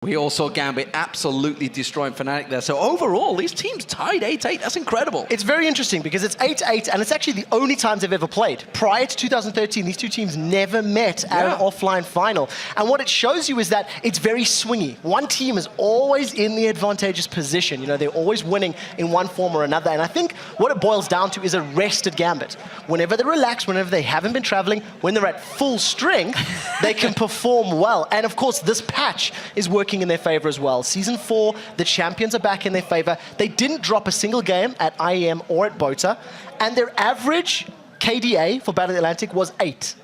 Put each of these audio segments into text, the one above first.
We all saw Gambit absolutely destroying Fnatic there. So overall, these teams tied 8-8. That's incredible. It's very interesting because it's 8-8, and it's actually the only times they've ever played. Prior to 2013, these two teams never met at an offline final. And what it shows you is that it's very swingy. One team is always in the advantageous position. You know, they're always winning in one form or another. And I think what it boils down to is a rested Gambit. Whenever they're relaxed, whenever they haven't been traveling, when they're at full strength, they can perform well. And of course, this patch is working in their favor as well. Season 4, the champions are back in their favor. They didn't drop a single game at IEM or at BOTA, and their average KDA for Battle Atlantic was 8.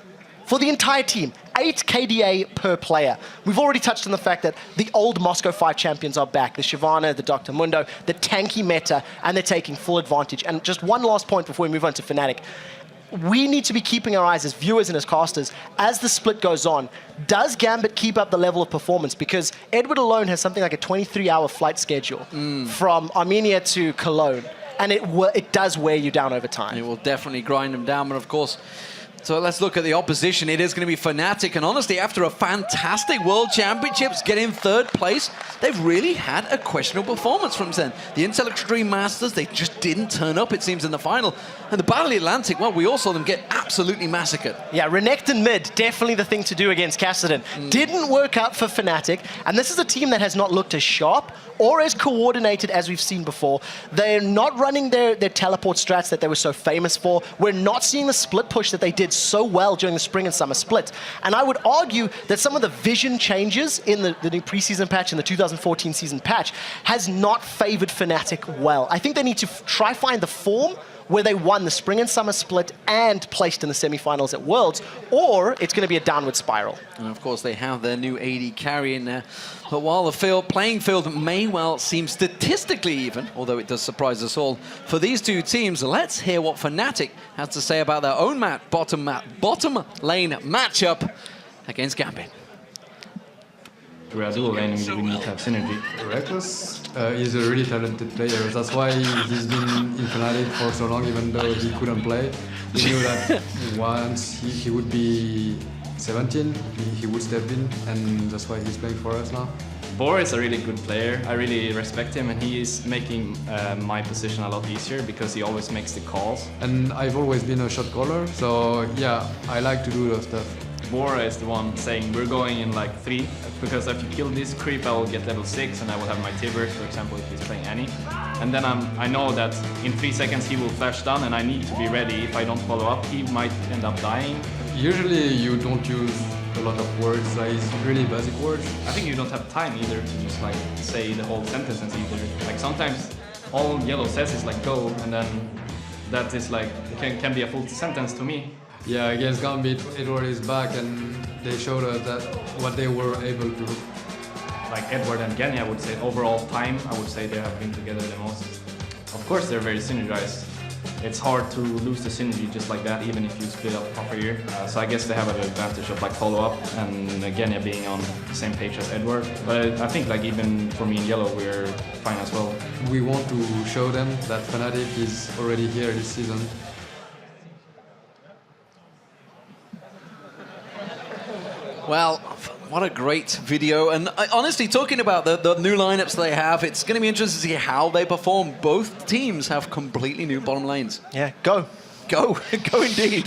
For the entire team, 8 KDA per player. We've already touched on the fact that the old Moscow 5 champions are back. The Shyvana, the Dr. Mundo, the tanky meta, and they're taking full advantage. And just one last point before we move on to Fnatic. We need to be keeping our eyes as viewers and as casters as the split goes on. Does Gambit keep up the level of performance? Because Edward alone has something like a 23-hour flight schedule from Armenia to Cologne. And it does wear you down over time. It will definitely grind them down, but of course, so let's look at the opposition. It is going to be Fnatic, and honestly, after a fantastic World Championships, getting 3rd place, they've really had a questionable performance from Zen. The Intel Extreme Masters, they just didn't turn up, it seems, in the final. And the Battle Atlantic, well, we all saw them get absolutely massacred. Yeah, Renekton mid, definitely the thing to do against Kassadin. Didn't work out for Fnatic, and this is a team that has not looked as sharp or as coordinated as we've seen before. They're not running their teleport strats that they were so famous for. We're not seeing the split push that they did so well during the spring and summer split. And I would argue that some of the vision changes in the new preseason patch and the 2014 season patch has not favored Fnatic well. I think they need to try find the form where they won the spring and summer split and placed in the semifinals at Worlds, or it's going to be a downward spiral. And of course, they have their new AD carry in there. But while the playing field may well seem statistically even, although it does surprise us all, for these two teams, let's hear what Fnatic has to say about their own bottom lane matchup against Gambit. We are dual laning, we need to have synergy. Reckless is a really talented player. That's why he's been in Fnatic for so long, even though he couldn't play. We knew that once he would be 17, he would step in, and that's why he's playing for us now. Bor is a really good player. I really respect him, and he is making my position a lot easier because he always makes the calls. And I've always been a shot caller, so yeah, I like to do those stuff. Bora is the one saying we're going in like 3, because if you kill this creep I will get level 6 and I will have my Tibber, for example, if he's playing Annie. And then I know that in 3 seconds he will flash down and I need to be ready. If I don't follow up, he might end up dying. Usually you don't use a lot of words, like really basic words. I think you don't have time either to just like say the whole sentences either. Like sometimes all Yellow says is like go, and then that is like, it can be a full sentence to me. Yeah, against Gambit, Edward is back and they showed us that what they were able to do. Like Edward and Genny, I would say overall time, I would say they have been together the most. Of course they're very synergized. It's hard to lose the synergy just like that, even if you split up proper here. So I guess they have an advantage of like follow-up and Genny being on the same page as Edward. But I think like even for me in Yellow, we're fine as well. We want to show them that Fnatic is already here this season. Well, what a great video. And honestly, talking about the new lineups they have, it's going to be interesting to see how they perform. Both teams have completely new bottom lanes. Yeah, go. Go indeed.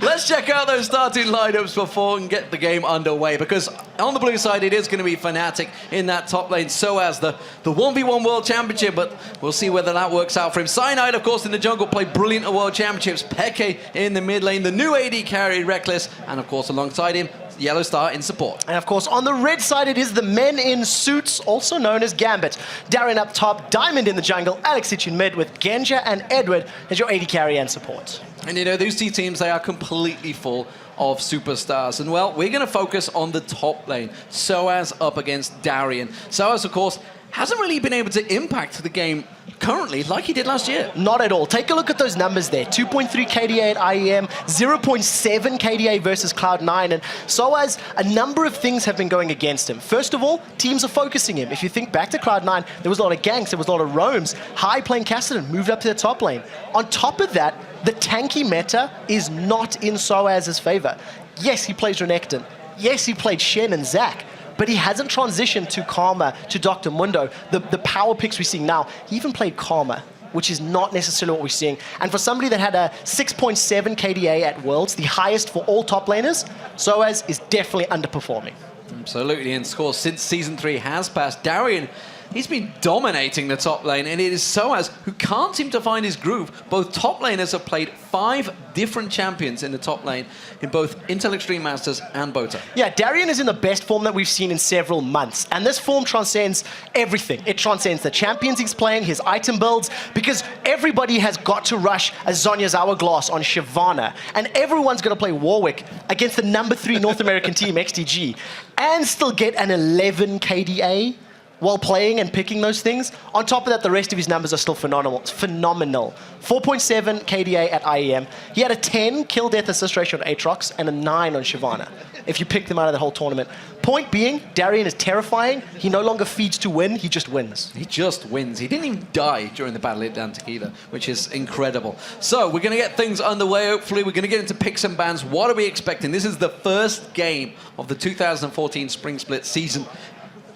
Let's check out those starting lineups before and get the game underway, because on the blue side it is going to be Fnatic in that top lane, so as the 1v1 World Championship, but we'll see whether that works out for him. Cyanide, of course, in the jungle, played brilliant at World Championships. Peke in the mid lane, the new AD carry, Reckless, and of course alongside him, Yellow Star in support. And of course, on the red side, it is the men in suits, also known as Gambit. Darren up top, Diamond in the jungle, Alexic in mid with Genja and Edward as your AD carry and support. And you know, these two teams, they are completely full of superstars. And well, we're going to focus on the top lane. Soaz up against Darian. Soaz, of course, hasn't really been able to impact the game currently like he did last year. Not at all. Take a look at those numbers there. 2.3 KDA at IEM, 0.7 KDA versus Cloud9. And Soaz, a number of things have been going against him. First of all, teams are focusing him. If you think back to Cloud9, there was a lot of ganks, there was a lot of roams. High playing Kassadin moved up to the top lane. On top of that, the tanky meta is not in Soaz's favor. Yes, he plays Renekton. Yes, he played Shen and Zac. but he hasn't transitioned to Karma, to Dr. Mundo. The power picks we're seeing now, he even played Karma, which is not necessarily what we're seeing. And for somebody that had a 6.7 KDA at Worlds, the highest for all top laners, Soaz is definitely underperforming. Absolutely, and scores since Season 3 has passed. Darian, he's been dominating the top lane, and it is Soaz who can't seem to find his groove. Both top laners have played 5 different champions in the top lane in both Intel Extreme Masters and Bota. Yeah, Darian is in the best form that we've seen in several months, and this form transcends everything. It transcends the champions he's playing, his item builds, because everybody has got to rush a Zhonya's Hourglass on Shyvana, and everyone's going to play Warwick against the number 3 North American team, XTG, and still get an 11 KDA while playing and picking those things. On top of that, the rest of his numbers are still phenomenal. 4.7 KDA at IEM. He had a 10 kill death assist ratio on Aatrox and a 9 on Shyvana, if you pick them out of the whole tournament. Point being, Darian is terrifying. He no longer feeds to win, he just wins. He just wins. He didn't even die during the battle at Dan Tequila, which is incredible. So we're going to get things underway, hopefully. We're going to get into picks and bans. What are we expecting? This is the first game of the 2014 Spring Split season.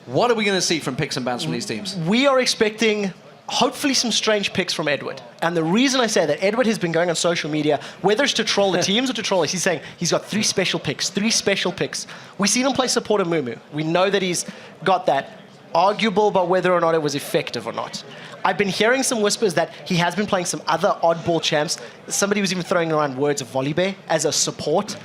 What are we going to see from picks and bans from these teams? We are expecting, hopefully, some strange picks from Edward. And the reason I say that, Edward has been going on social media, whether it's to troll the teams or to troll us, he's saying he's got 3 special picks, 3 special picks. We've seen him play supporter Mumu. We know that he's got that. Arguable about whether or not it was effective or not. I've been hearing some whispers that he has been playing some other oddball champs. Somebody was even throwing around words of Volibear as a support.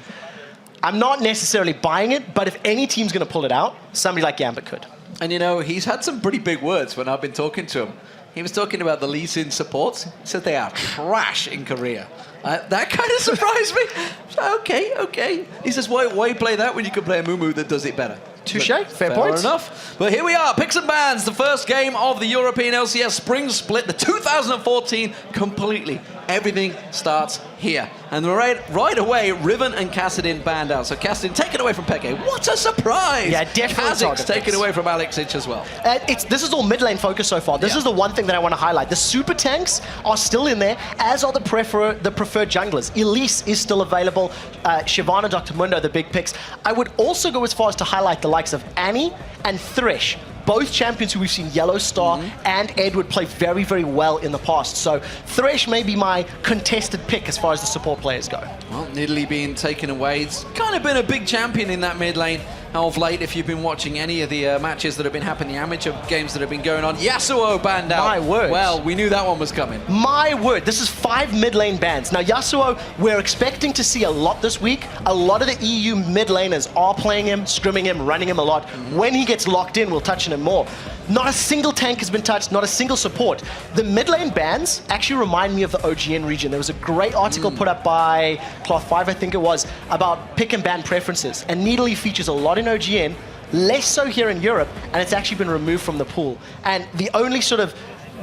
I'm not necessarily buying it, but if any team's going to pull it out, somebody like Gambit could. And you know, he's had some pretty big words when I've been talking to him. He was talking about the Lee Sin supports. He said they are trash in Korea. That kind of surprised me. So, okay. He says, why play that when you can play a Mumu that does it better? Touche, fair point. Enough. But here we are, picks and bans, the first game of the European LCS Spring Split, the 2014, completely. Everything starts here. And right away, Riven and Kassadin banned out. So Kassadin taken away from Peke. What a surprise! Yeah, definitely. Kha'Zix taken away from Alexic as well. This is all mid lane focus so far. This is the one thing that I want to highlight. The super tanks are still in there, as are the preferred junglers. Elise is still available. Shyvana, Dr. Mundo, the big picks. I would also go as far as to highlight the likes of Annie and Thresh, both champions who we've seen Yellow Star and Edward play very, very well in the past. So Thresh may be my contested pick as far as the support players go. Well, Nidalee being taken away. It's kind of been a big champion in that mid lane of late. If you've been watching any of the matches that have been happening, the amateur games that have been going on. Yasuo banned out. My word. Well, we knew that one was coming. My word, this is 5 mid lane bans. Now Yasuo, we're expecting to see a lot this week. A lot of the EU mid laners are playing him, scrimming him, running him a lot. When he gets locked in, we'll touch on him more. Not a single tank has been touched, not a single support. The mid lane bans actually remind me of the OGN region. There was a great article put up by Cloth 5, I think it was, about pick and ban preferences. And Nidalee features a lot in OGN, less so here in Europe, and it's actually been removed from the pool. And the only sort of,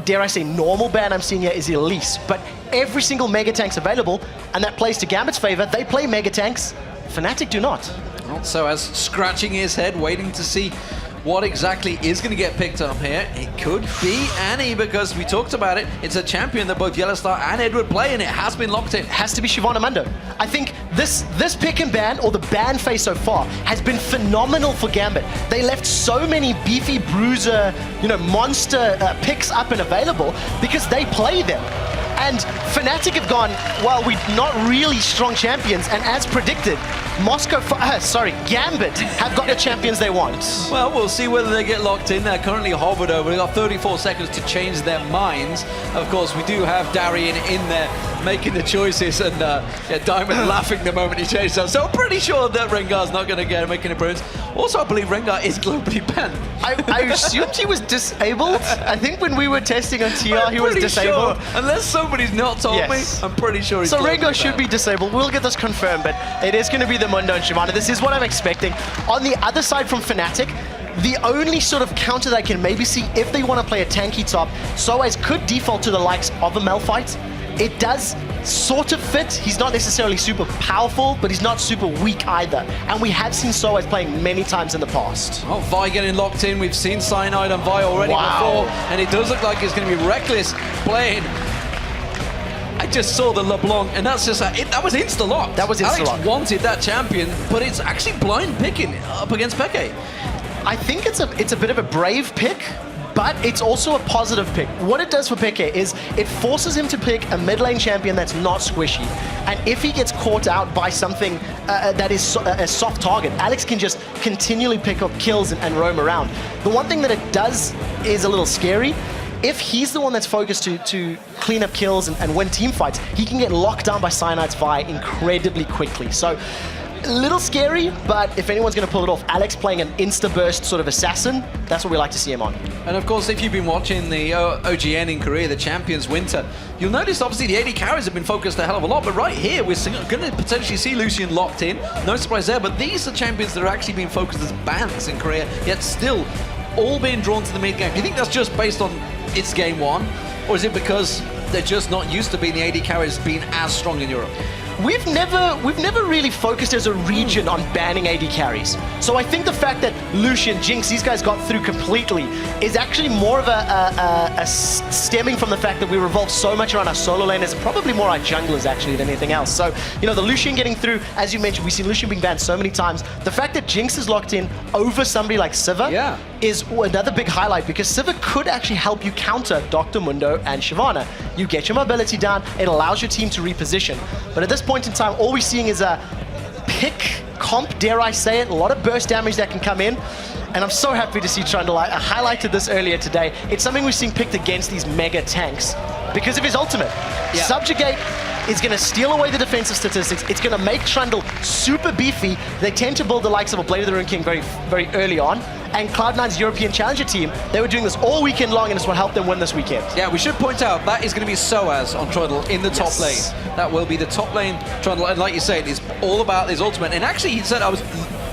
dare I say, normal ban I'm seeing here is Elise. But every single mega tank's available, and that plays to Gambit's favor. They play mega tanks. Fnatic do not. So as scratching his head, waiting to see what exactly is going to get picked up here. It could be Annie, because we talked about it. It's a champion that both Yellowstar and Edward play, and it has been locked in. It has to be Shyvana Mundo. I think this pick and ban, or the ban phase so far, has been phenomenal for Gambit. They left so many beefy bruiser, monster picks up and available because they play them. And Fnatic have gone, well, we're not really strong champions, and as predicted, Gambit have got the champions they want. Well, we'll see whether they get locked in. They're currently hovered over. They've got 34 seconds to change their minds. Of course, we do have Darian in there making the choices, and Diamond laughing the moment he changes them. So I'm pretty sure that Rengar's not going to make an appearance. Also, I believe Rengar is globally banned. I assumed he was disabled. I think when we were testing on TR, he was disabled. Sure. Unless somebody's not told me, I'm pretty sure he's Rengar should be disabled. We'll get this confirmed, but it is going to be the Mundo and Shyvana. This is what I'm expecting. On the other side from Fnatic, the only sort of counter that I can maybe see if they want to play a tanky top, Soaz could default to the likes of a Malphite. It does sort of fit. He's not necessarily super powerful, but he's not super weak either. And we have seen Soaz playing many times in the past. Oh, Vi getting locked in. We've seen Cyanide on Vi already before, and it does look like it's going to be Reckless playing. I just saw the LeBlanc, and that's just that was insta-lock. That was insta-lock. Alex wanted that champion, but it's actually blind picking up against Peke. I think it's a bit of a brave pick, but it's also a positive pick. What it does for Peke is it forces him to pick a mid lane champion that's not squishy. And if he gets caught out by something that is a soft target, Alex can just continually pick up kills and roam around. The one thing that it does is a little scary. If he's the one that's focused to clean up kills and win team fights, he can get locked down by Cyanide's Vi incredibly quickly. So, a little scary, but if anyone's going to pull it off, Alex playing an insta-burst sort of assassin, that's what we like to see him on. And of course, if you've been watching the OGN in Korea, the Champions Winter, you'll notice obviously the AD carries have been focused a hell of a lot, but right here we're going to potentially see Lucian locked in. No surprise there, but these are champions that are actually being focused as bans in Korea, yet still all being drawn to the mid game. Do you think that's just based on it's game one, or is it because they're just not used to being the AD carries being as strong in Europe? We've never really focused as a region on banning AD carries. So I think the fact that Lucian, Jinx, these guys got through completely is actually more of a stemming from the fact that we revolve so much around our solo laners, probably more our junglers actually than anything else. So, you know, the Lucian getting through, as you mentioned, we've seen Lucian being banned so many times. The fact that Jinx is locked in over somebody like Siva is another big highlight, because Siva could actually help you counter Dr. Mundo and Shyvana. You get your mobility down, it allows your team to reposition. But at this point in time, all we're seeing is a pick comp, dare I say it, a lot of burst damage that can come in. And I'm so happy to see Trundle. I highlighted this earlier today. It's something we're seeing picked against these mega tanks because of his ultimate. Subjugate is going to steal away the defensive statistics. It's going to make Trundle super beefy. They tend to build the likes of a Blade of the Rune King very, very early on. And Cloud9's European Challenger team, they were doing this all weekend long, and it's what helped them win this weekend. Yeah, we should point out that is going to be Soaz on Trundle in the top lane. That will be the top lane Trundle, and like you said, it's all about his ultimate. And actually, he said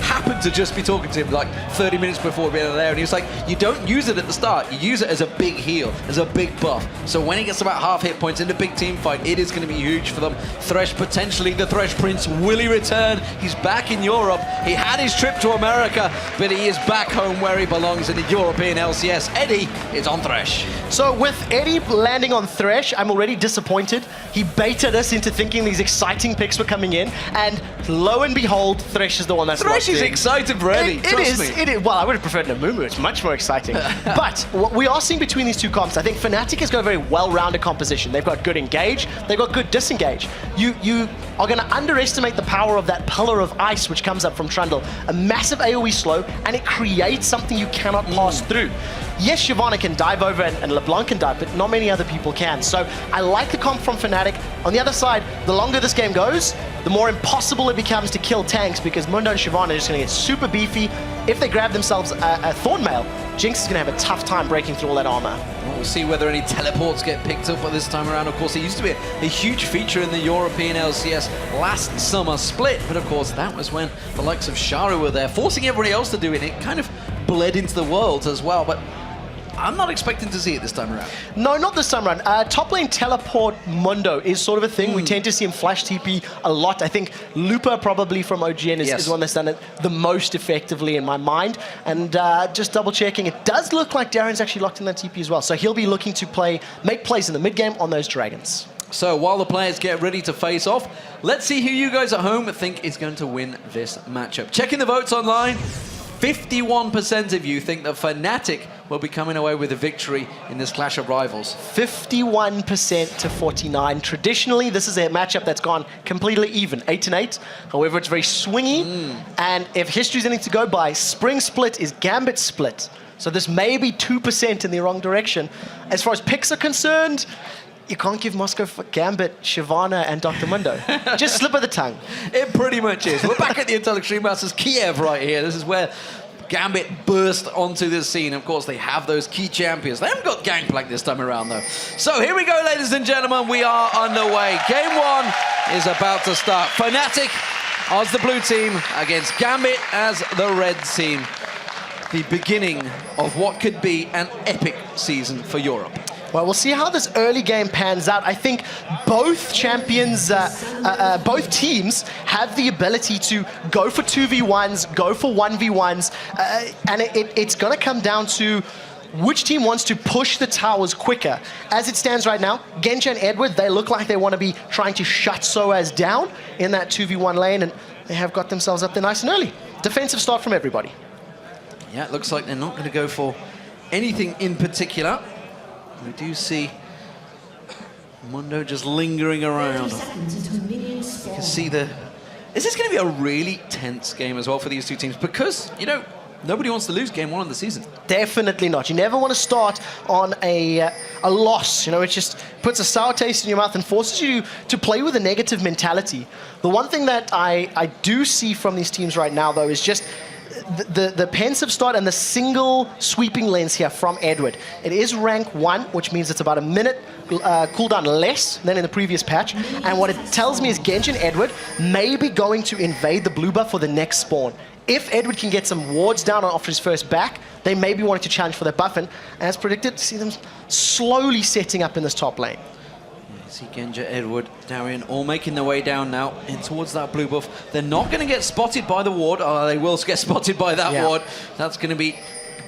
happened to just be talking to him like 30 minutes before being there, and he was like, you don't use it at the start, you use it as a big heal, as a big buff. So when he gets about half hit points in the big team fight, it is going to be huge for them. Thresh, potentially the Thresh Prince, will he return? He's back in Europe. He had his trip to America, but he is back home where he belongs in the European LCS. Eddie is on Thresh. So with Eddie landing on Thresh, I'm already disappointed. He baited us into thinking these exciting picks were coming in, and lo and behold, Thresh is the one that's Thresh is excited for Eddie, trust me. It is. Well, I would have preferred Namumu. It's much more exciting. But what we are seeing between these two comps, I think Fnatic has got a very well-rounded composition. They've got good engage, they've got good disengage. You are going to underestimate the power of that pillar of ice which comes up from Trundle. A massive AoE slow, and it creates something you cannot pass through. Yes, Shyvana can dive over and LeBlanc can dive, but not many other people can. So I like the comp from Fnatic. On the other side, the longer this game goes, the more impossible it becomes to kill tanks, because Mundo and Shyvana are just going to get super beefy. If they grab themselves a Thornmail, Jinx is going to have a tough time breaking through all that armor. We'll see whether any teleports get picked up this time around. Of course, it used to be a huge feature in the European LCS last summer split, but of course that was when the likes of Sharu were there, forcing everybody else to do it. It kind of bled into the world as well, but I'm not expecting to see it this time around. No, not this time around. Top lane teleport Mundo is sort of a thing. We tend to see him flash TP a lot. I think Lupa probably from OGN is one that's done it the most effectively in my mind. And just double checking, it does look like Darren's actually locked in that TP as well. So he'll be looking to make plays in the mid game on those dragons. So while the players get ready to face off, let's see who you guys at home think is going to win this matchup. Checking the votes online, 51% of you think that Fnatic will be coming away with a victory in this clash of rivals. 51% to 49. Traditionally, this is a matchup that's gone completely even, 8-8. However, it's very swingy. And if history's anything to go by, Spring Split is Gambit Split. So this may be 2% in the wrong direction. As far as picks are concerned, you can't give Moscow for Gambit, Shyvana, and Dr. Mundo. Just slip of the tongue. It pretty much is. We're back at the Intel Extreme Masters Kiev right here. This is where Gambit burst onto the scene. Of course, they have those key champions. They haven't got Gangplank this time around, though. So here we go, ladies and gentlemen. We are underway. Game one is about to start. Fnatic as the blue team against Gambit as the red team. The beginning of what could be an epic season for Europe. Well, we'll see how this early game pans out. I think both champions, both teams have the ability to go for 2v1s, go for 1v1s, and it's going to come down to which team wants to push the towers quicker. As it stands right now, Genja and Edward, they look like they want to be trying to shut Soaz down in that 2v1 lane, and they have got themselves up there nice and early. Defensive start from everybody. Yeah, it looks like they're not going to go for anything in particular. We do see Mundo just lingering around. You can see the... Is this going to be a really tense game as well for these two teams? Because, you know, nobody wants to lose game one of the season. Definitely not. You never want to start on a loss. You know, it just puts a sour taste in your mouth and forces you to play with a negative mentality. The one thing that I do see from these teams right now, though, is just the pensive start and the single sweeping lanes here from Edward. It is rank 1, which means it's about a minute cooldown less than in the previous patch. And what it tells me is Genji and Edward may be going to invade the blue buff for the next spawn. If Edward can get some wards down after his first back, they may be wanting to challenge for their buff. And as predicted, see them slowly setting up in this top lane. See Genja, Edward, Darien all making their way down now in towards that blue buff. They're not going to get spotted by the ward. Oh, they will get spotted by that ward. That's going to be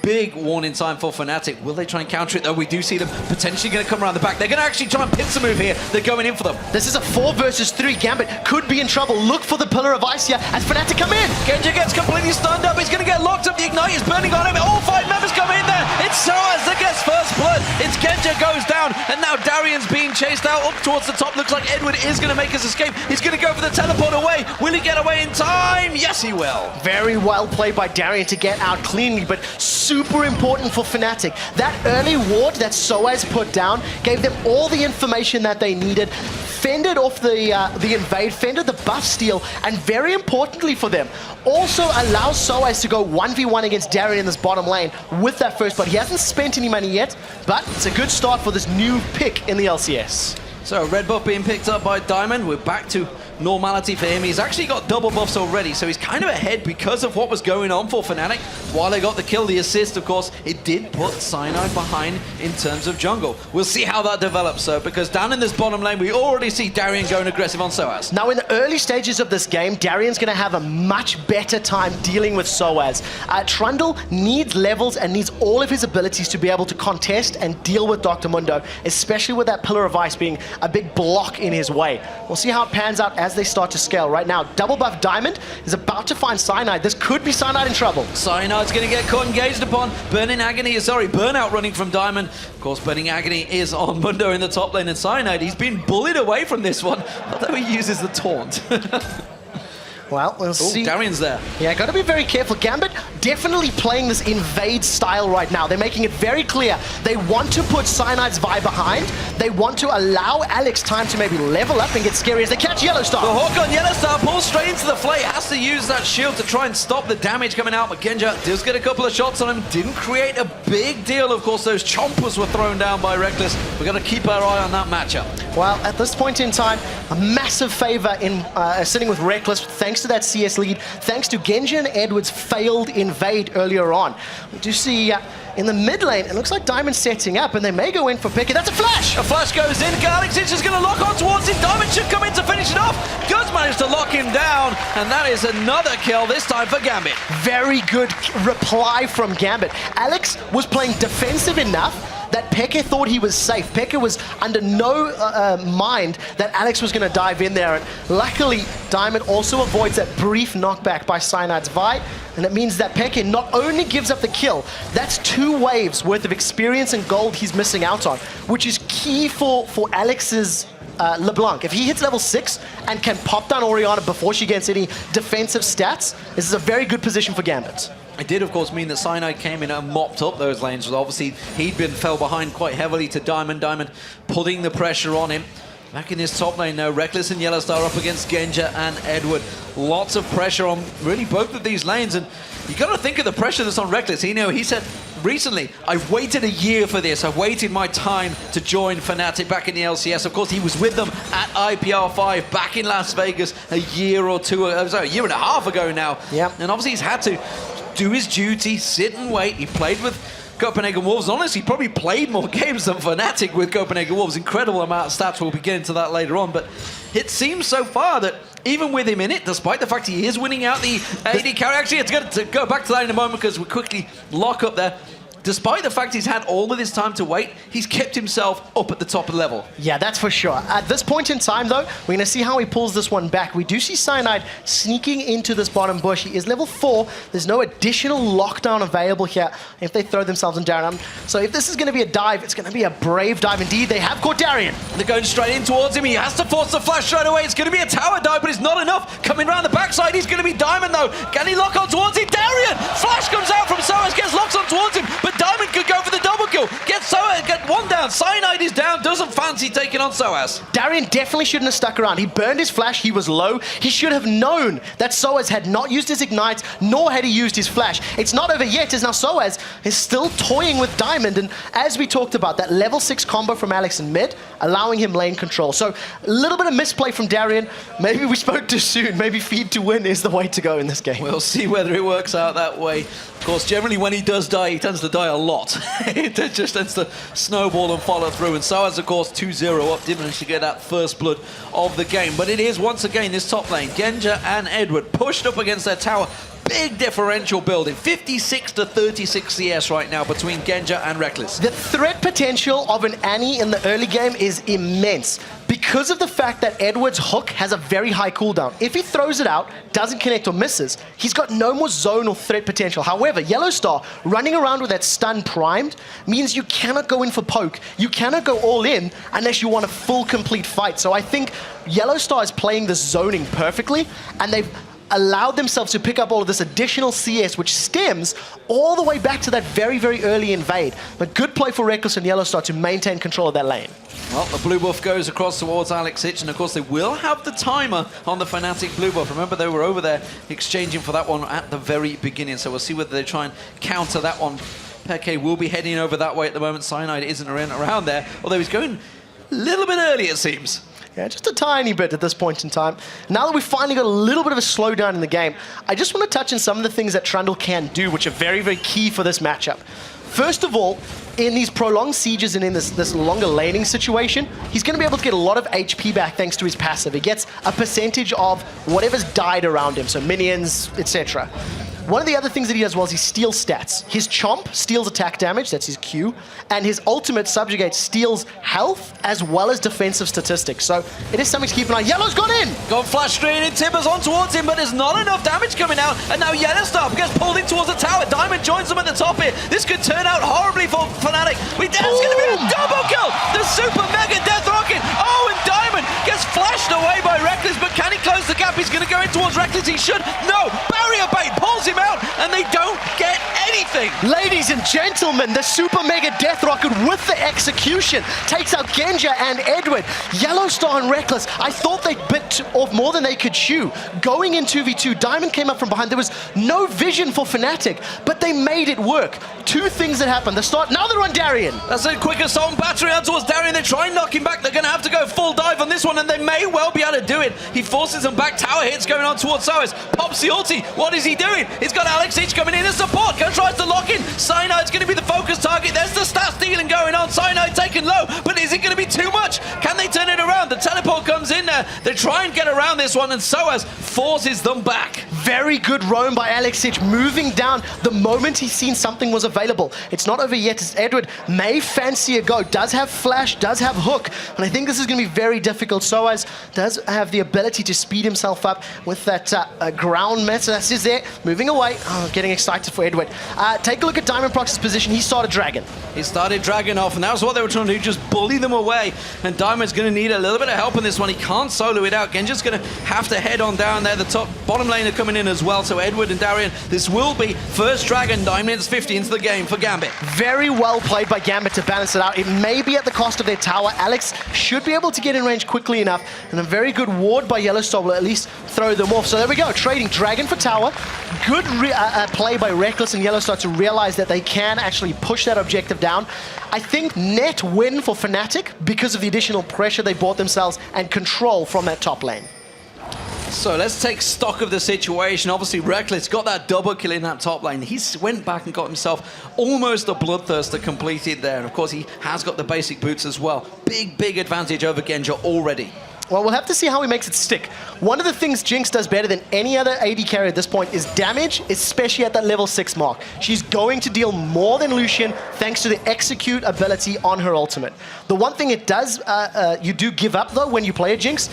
big warning sign for Fnatic. Will they try and counter it though? We do see them potentially going to come around the back. They're going to actually try and pincer move here. They're going in for them. This is a 4 versus 3. Gambit could be in trouble. Look for the Pillar of Ice here as Fnatic come in. Genja gets completely stunned up. He's going to get locked up. The Ignite is burning on him. All 5 members come in there. It's Soaz that gets first blood. It's Genja goes down. And now Darian's being chased out up towards the top. Looks like Edward is going to make his escape. He's going to go for the teleport away. Will he get away in time? Yes, he will. Very well played by Darian to get out cleanly, but super important for Fnatic. That early ward that Soaz put down gave them all the information that they needed, fended off the invade, fended the buff steal, and very importantly for them, also allows Soaz to go 1v1 against Darian in this bottom lane with that first blood. He hasn't spent any money yet, but it's a good start for this new pick in the LCS. So red buff being picked up by Diamond. We're back to normality for him. He's actually got double buffs already, so he's kind of ahead because of what was going on for Fnatic. While they got the kill, the assist, of course, it did put Cyanide behind in terms of jungle. We'll see how that develops, though, because down in this bottom lane, we already see Darien going aggressive on Soaz. Now, in the early stages of this game, Darian's going to have a much better time dealing with Soaz. Trundle needs levels and needs all of his abilities to be able to contest and deal with Dr. Mundo, especially with that Pillar of Ice being a big block in his way. We'll see how it pans out as they start to scale. Right now, double buff Diamond is about to find Cyanide. This could be Cyanide in trouble. Cyanide's going to get caught engaged upon. Burnout running from Diamond. Of course, Burning Agony is on Mundo in the top lane, and Cyanide, he's been bullied away from this one, although he uses the taunt. Well, we'll see. Darian's there. Yeah, got to be very careful. Gambit definitely playing this invade style right now. They're making it very clear. They want to put Cyanide's Vi behind. They want to allow Alex time to maybe level up and get scary as they catch Yellowstar. The Hawk on Yellowstar pulls straight into the flay. Has to use that shield to try and stop the damage coming out. But Genja does get a couple of shots on him. Didn't create a big deal. Of course, those chompers were thrown down by Reckless. We've got to keep our eye on that matchup. Well, at this point in time, a massive favor in sitting with Reckless, thanks to that CS lead, thanks to Genji and Edwards' failed invade earlier on. We do see in the mid lane, it looks like Diamond's setting up, and they may go in for pick. That's a flash! A flash goes in. Alex is just going to lock on towards him. Diamond should come in to finish it off. Does manage to lock him down, and that is another kill, this time for Gambit. Very good reply from Gambit. Alex was playing defensive enough that Peke thought he was safe. Peke was under no mind that Alex was going to dive in there. And luckily, Diamond also avoids that brief knockback by Cyanide's Vi. And it means that Peke not only gives up the kill, that's 2 waves worth of experience and gold he's missing out on, which is key for Alex's LeBlanc. If he hits level 6 and can pop down Orianna before she gets any defensive stats, this is a very good position for Gambit. It did, of course, mean that Cyanide came in and mopped up those lanes. Obviously, he'd fell behind quite heavily to Diamond. Diamond putting the pressure on him. Back in this top lane now, Reckless and Yellowstar up against Genja and Edward. Lots of pressure on really both of these lanes, and you got to think of the pressure that's on Reckless. He said recently, I've waited a year for this. I've waited my time to join Fnatic back in the LCS. Of course, he was with them at IPR 5 back in Las Vegas a year and a half ago now. Yep. And obviously he's had to do his duty, sit and wait. He played with Copenhagen Wolves. Honestly, probably played more games than Fnatic with Copenhagen Wolves. Incredible amount of stats. We'll be getting to that later on. But it seems so far that even with him in it, despite the fact he is winning out the AD carry, actually, it's going to go back to that in a moment because we quickly lock up there. despite the fact he's had all of this time to wait, he's kept himself up at the top of the level. Yeah, that's for sure. At this point in time, though, we're going to see how he pulls this one back. We do see Cyanide sneaking into this bottom bush. He is level 4. There's no additional lockdown available here if they throw themselves in Darien. So if this is going to be a dive, it's going to be a brave dive indeed. They have caught Darien. They're going straight in towards him. He has to force the flash straight away. It's going to be a tower dive, but it's not enough. Coming around the backside, he's going to be Diamond, though. Can he lock on towards it? Darien! Flash comes out from Soas, gets locked on towards him, but Diamond could go for the double kill. Get Soas, get one down. Cyanide is down, doesn't fancy taking on Soas. Darien definitely shouldn't have stuck around. He burned his flash, he was low. He should have known that Soas had not used his ignite, nor had he used his flash. It's not over yet, as now Soas is still toying with Diamond, and as we talked about, that level 6 combo from Alex in mid, allowing him lane control. So a little bit of misplay from Darien. Maybe we spoke too soon. Maybe feed to win is the way to go in this game. We'll see whether it works out that way. Of course, generally when he does die, he tends to die a lot. It just tends to snowball and follow through. And so as, of course, 2-0 up, didn't manage to get that first blood of the game. But it is, once again, this top lane, Genja and Edward, pushed up against their tower. Big differential building, 56 to 36 CS right now between Genja and Reckless. The threat potential of an Annie in the early game is immense because of the fact that Edward's hook has a very high cooldown. If he throws it out, doesn't connect or misses, he's got no more zone or threat potential. However, Yellow Star running around with that stun primed means you cannot go in for poke. You cannot go all in unless you want a full complete fight. So I think Yellow Star is playing this zoning perfectly, and they've allowed themselves to pick up all of this additional CS, which stems all the way back to that very, very early invade. But good play for Reckless and Yellow Star to maintain control of that lane. Well, the blue buff goes across towards Alex Ich, and of course they will have the timer on the Fnatic blue buff. Remember, they were over there exchanging for that one at the very beginning, so we'll see whether they try and counter that one. Peke will be heading over that way at the moment. Cyanide isn't around there, although he's going a little bit early, it seems. Yeah, just a tiny bit at this point in time. Now that we've finally got a little bit of a slowdown in the game, I just want to touch on some of the things that Trundle can do, which are very, very key for this matchup. First of all, in these prolonged sieges and in this longer laning situation, he's going to be able to get a lot of HP back thanks to his passive. He gets a percentage of whatever's died around him, so minions, etc. One of the other things that he does well is he steals stats. His Chomp steals attack damage, that's his Q, and his ultimate Subjugate steals health as well as defensive statistics. So it is something to keep an eye on. Yellow's gone in! Got flash straight in, Timbers on towards him, but there's not enough damage coming out, and now Yellow Star gets pulled in towards the tower. Diamond joins them at the top here. This could turn out horribly for Fnatic. That's going to be a double kill! The super mega death rocket! Oh, and Diamond gets flashed away by Reckless, but can he close the gap? He's going to go in towards Reckless. He should. No! Barrier bait pulls him out, and they don't get anything. Ladies and gentlemen, the super mega death rocket with the execution takes out Genja and Edward. Yellow Star and Reckless, I thought they bit off more than they could chew. Going in 2v2, Diamond came up from behind. There was no vision for Fnatic, but they made it work. Two things that happened. The start, now they're on Darien. That's a quick assault battery out towards Darien. They try and knock him back. They're going to have to go full dive on this one, and they may well be able to do it. He forces them back. Tower hits going on towards Soas. Pops the ulti. What is he doing? He's got Alex Ich coming in as support. Tries to lock in. Cyanide's going to be the focus target. There's the stat stealing going on. Cyanide taken low, but is it going to be too much? Can they turn it around? The teleport comes in there. They try and get around this one, and Soas forces them back. Very good roam by Alex Ich, moving down the moment he's seen something was available. It's not over yet, as Edward may fancy a go. Does have flash, does have hook, and I think this is going to be very difficult. Soas does have the ability to speed himself up with that ground meta. That's just there, moving away. Oh, getting excited for Edward. Take a look at Diamond Prox's position. He started Dragon. He started Dragon off, and that was what they were trying to do, just bully them away. And Diamond's going to need a little bit of help in this one. He can't solo it out. Genja's going to have to head on down there. The top bottom lane are coming in as well. So Edward and Darien, this will be first Dragon, 9 minutes 50 into the game for Gambit. Very well played by Gambit to balance it out. It may be at the cost of their tower. Alex should be able to get in range quickly enough, and a very good ward by Yellow Star will at least throw them off. So there we go, trading Dragon for tower. Good play by Reckless and Yellow Star to realize that they can actually push that objective down. I think net win for Fnatic because of the additional pressure they brought themselves and control from that top lane. So let's take stock of the situation. Obviously, Reckless got that double kill in that top lane. He went back and got himself almost a Bloodthirster completed there. And of course, he has got the basic boots as well. Big, big advantage over Genja already. Well, we'll have to see how he makes it stick. One of the things Jinx does better than any other AD carry at this point is damage, especially at that level 6 mark. She's going to deal more than Lucian thanks to the execute ability on her ultimate. The one thing it does, you do give up though when you play a Jinx,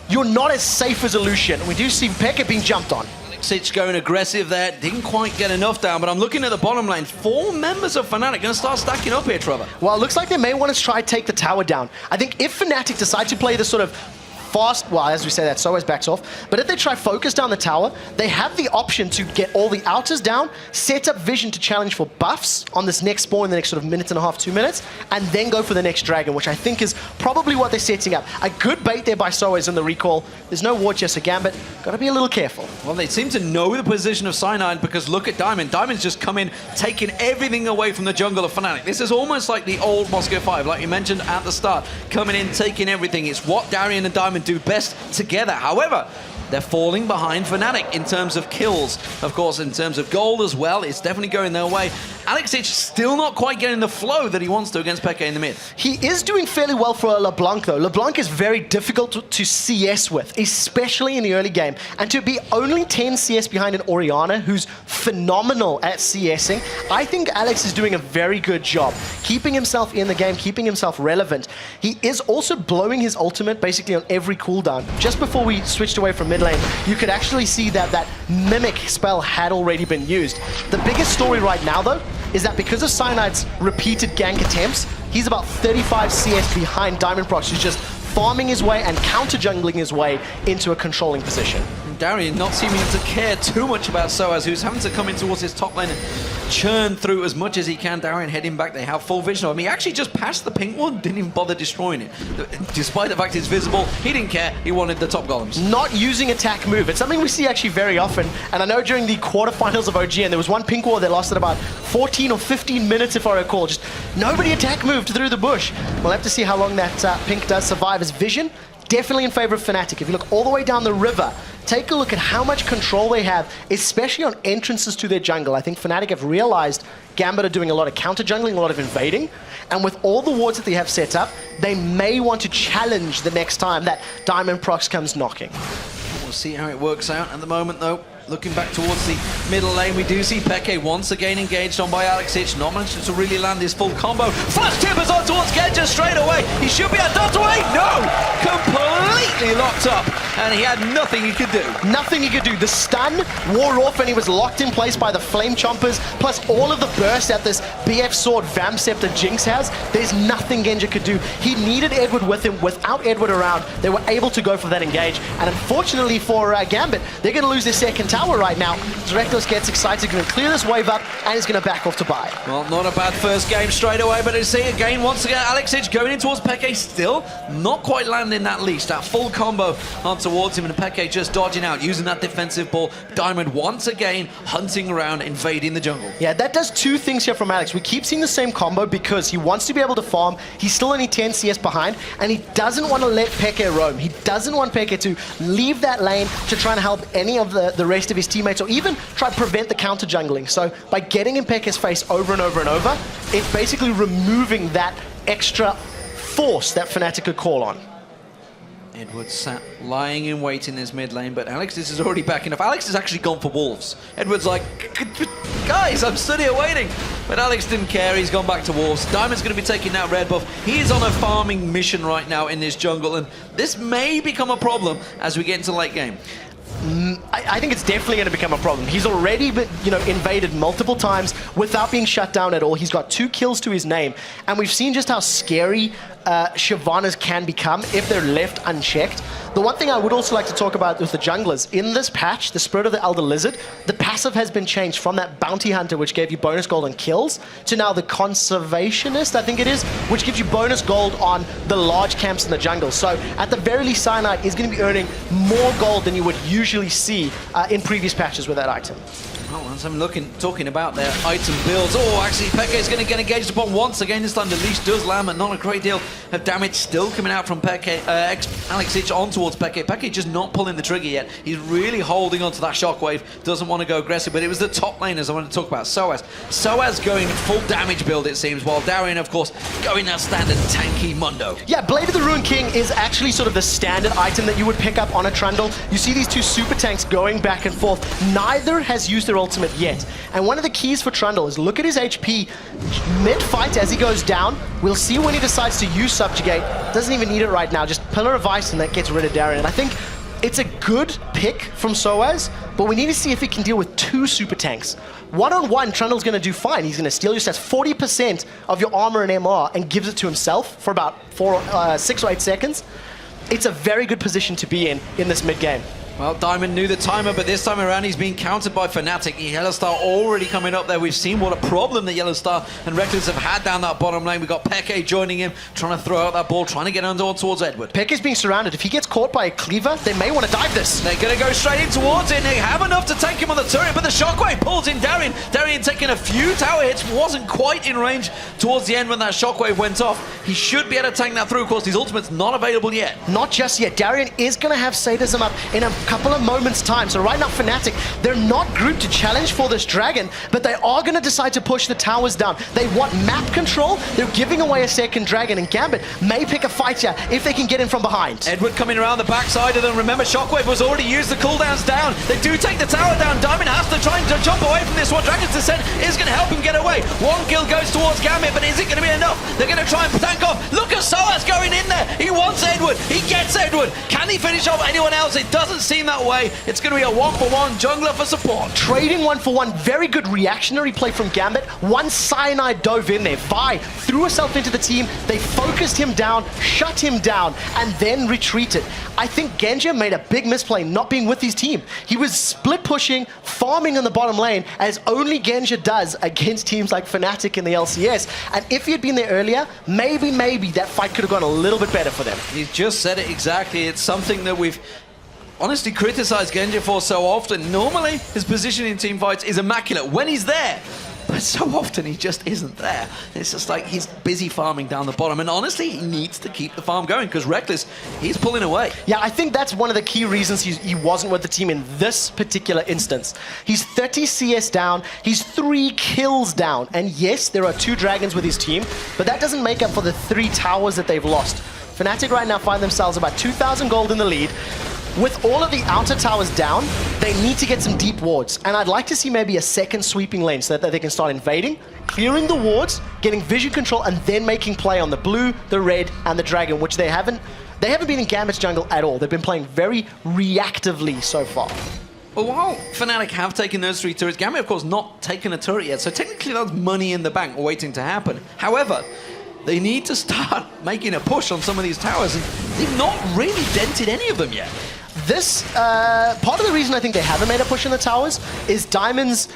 you're not as safe as a Lucian. We do see Pekka being jumped on. Sitch going aggressive there, didn't quite get enough down, but I'm looking at the bottom lane. 4 members of Fnatic going to start stacking up here, Trevor. Well, it looks like they may want to try to take the tower down. I think if Fnatic decide to play this sort of fast, well, as we say that, Soaz backs off, but if they try focus down the tower, they have the option to get all the outers down, set up Vision to challenge for buffs on this next spawn in the next sort of minute and a half, 2 minutes, and then go for the next dragon, which I think is probably what they're setting up. A good bait there by Soaz in the recall. There's no ward just a Gambit. Got to be a little careful. Well, they seem to know the position of Cyanide because look at Diamond. Diamond's just come in, taking everything away from the jungle of Fnatic. This is almost like the old Moscow 5, like you mentioned at the start. Coming in, taking everything. It's what Darian and Diamond do best together. However, they're falling behind Fnatic in terms of kills. Of course, in terms of gold as well, it's definitely going their way. Alexic still not quite getting the flow that he wants to against Pekka in the mid. He is doing fairly well for LeBlanc, though. LeBlanc is very difficult to CS with, especially in the early game. And to be only 10 CS behind an Orianna, who's phenomenal at CSing, I think Alex is doing a very good job, keeping himself in the game, keeping himself relevant. He is also blowing his ultimate basically on every cooldown. Just before we switched away from mid lane, you could actually see that that Mimic spell had already been used. The biggest story right now, though, is that because of Cyanide's repeated gank attempts, he's about 35 CS behind Diamond Prox, who's just farming his way and counter-jungling his way into a controlling position. Darian not seeming to care too much about Soaz, who's having to come in towards his top lane and churn through as much as he can. Darian heading back, they have full vision of him. He actually just passed the pink one, didn't even bother destroying it. Despite the fact it's visible, he didn't care, he wanted the top golems. Not using attack move, it's something we see actually very often, and I know during the quarterfinals of OGN, there was one pink ward that lasted about 14 or 15 minutes if I recall, just nobody attack moved through the bush. We'll have to see how long that pink does survive. As Vision, definitely in favor of Fnatic. If you look all the way down the river, take a look at how much control they have, especially on entrances to their jungle. I think Fnatic have realized Gambit are doing a lot of counter-jungling, a lot of invading, and with all the wards that they have set up, they may want to challenge the next time that Diamond Prox comes knocking. We'll see how it works out at the moment, though. Looking back towards the middle lane, we do see Peke once again engaged on by Alexic, not managing to really land his full combo. Flash tippers on towards Genja straight away. He should be at dot away. No! Completely locked up, and he had nothing he could do. Nothing he could do. The stun wore off and he was locked in place by the Flame Chompers, plus all of the burst that this BF Sword Vamp Scepter Jinx has. There's nothing Genja could do. He needed Edward with him. Without Edward around, they were able to go for that engage. And unfortunately for Gambit, they're going to lose their second tower right now. Reckless gets excited, going to clear this wave up, and he's going to back off to buy. Well, not a bad first game straight away, but to see again, once again, Alexic going in towards Peke, still not quite landing that leash, that full combo on towards him, and Peke just dodging out, using that defensive ball. Diamond once again hunting around, invading the jungle. Yeah, that does two things here from Alex. We keep seeing the same combo because he wants to be able to farm. He's still only 10 CS behind, and he doesn't want to let Peke roam. He doesn't want Peke to leave that lane to try and help any of the rest of his teammates, or even try to prevent the counter jungling. So by getting in Peke's face over and over and over, it's basically removing that extra force that Fnatic could call on. Edward sat lying in wait in his mid lane, but Alex is already backing up. Alex has actually gone for wolves. Edward's like, guys, I'm stood here waiting. But Alex didn't care, he's gone back to wolves. Diamond's going to be taking that red buff. He's on a farming mission right now in this jungle, and this may become a problem as we get into late game. I think it's definitely going to become a problem. He's already been, invaded multiple times without being shut down at all. He's got 2 kills to his name, and we've seen just how scary Shyvanas can become if they're left unchecked. The one thing I would also like to talk about with the junglers, in this patch, the Spirit of the Elder Lizard, the passive has been changed from that Bounty Hunter, which gave you bonus gold on kills, to now the Conservationist, I think it is, which gives you bonus gold on the large camps in the jungle. So at the very least, Cyanide is going to be earning more gold than you would usually see in previous patches with that item. Oh, as I'm talking about their item builds. Oh, actually, Peke is going to get engaged upon once again. This time the leash does land, but not a great deal of damage still coming out from Peke. Alex Ich on towards Peke. Peke just not pulling the trigger yet. He's really holding on to that shockwave. Doesn't want to go aggressive, but it was the top laners I want to talk about. Soaz going full damage build, it seems, while Darien, of course, going that standard tanky Mundo. Yeah, Blade of the Ruin King is actually sort of the standard item that you would pick up on a Trundle. You see these two super tanks going back and forth. Neither has used their ultimate yet. And one of the keys for Trundle is look at his HP mid-fight as he goes down. We'll see when he decides to use Subjugate. Doesn't even need it right now. Just Pillar of Ice and that gets rid of Darien. And I think it's a good pick from Soaz, but we need to see if he can deal with two super tanks. One-on-one, Trundle's going to do fine. He's going to steal your stats 40% of your armor and MR and gives it to himself for about 6 or 8 seconds. It's a very good position to be in this mid-game. Well, Diamond knew the timer, but this time around he's being countered by Fnatic. Yellowstar already coming up there. We've seen what a problem that Yellowstar and Reckless have had down that bottom lane. We've got Peke joining him, trying to throw out that ball, trying to get under towards Edward. Peke's being surrounded. If he gets caught by a cleaver, they may want to dive this. They're going to go straight in towards it. They have enough to take him on the turret, but the shockwave pulls in Darien. Darien taking a few tower hits, wasn't quite in range towards the end when that shockwave went off. He should be able to tank that through. Of course, his ultimate's not available yet. Not just yet. Darien is going to have sadism up in a couple of moments' time. So right now, Fnatic, they're not grouped to challenge for this dragon, but they are going to decide to push the towers down. They want map control. They're giving away a second dragon, and Gambit may pick a fight here if they can get in from behind. Edward coming around the backside of them. Remember, Shockwave was already used. The cooldowns down. They do take the tower down. Diamond has to try and jump away from this one. Dragon's Descent is going to help him get away. One kill goes towards Gambit, but is it going to be enough? They're going to try and tank off. Look at Soaz going in there. He wants Edward. He gets Edward. Can he finish off anyone else? It doesn't seem that way. It's going to be a 1-for-1 jungler for support. Trading 1-for-1. Very good reactionary play from Gambit. One Cyanide dove in there. Vi threw herself into the team. They focused him down, shut him down, and then retreated. I think Genja made a big misplay not being with his team. He was split pushing, farming in the bottom lane, as only Genja does against teams like Fnatic in the LCS. And if he had been there earlier, maybe that fight could have gone a little bit better for them. He's just said it exactly. It's something that we've honestly criticized Genja for so often. Normally, his position in team fights is immaculate when he's there. But so often he just isn't there. It's just like he's busy farming down the bottom. And honestly, he needs to keep the farm going because Reckless, he's pulling away. Yeah, I think that's one of the key reasons he wasn't with the team in this particular instance. He's 30 CS down. He's 3 kills down. And yes, there are 2 dragons with his team, but that doesn't make up for the 3 towers that they've lost. Fnatic right now find themselves about 2,000 gold in the lead. With all of the outer towers down, they need to get some deep wards. And I'd like to see maybe a second sweeping lane so that they can start invading, clearing the wards, getting vision control, and then making play on the blue, the red, and the dragon, which they haven't been in Gambit's jungle at all. They've been playing very reactively so far. Well, while Fnatic have taken those 3 turrets, Gambit, of course, not taken a turret yet. So technically that's money in the bank waiting to happen. However, they need to start making a push on some of these towers, and they've not really dented any of them yet. This, part of the reason I think they haven't made a push in the towers is Diamond's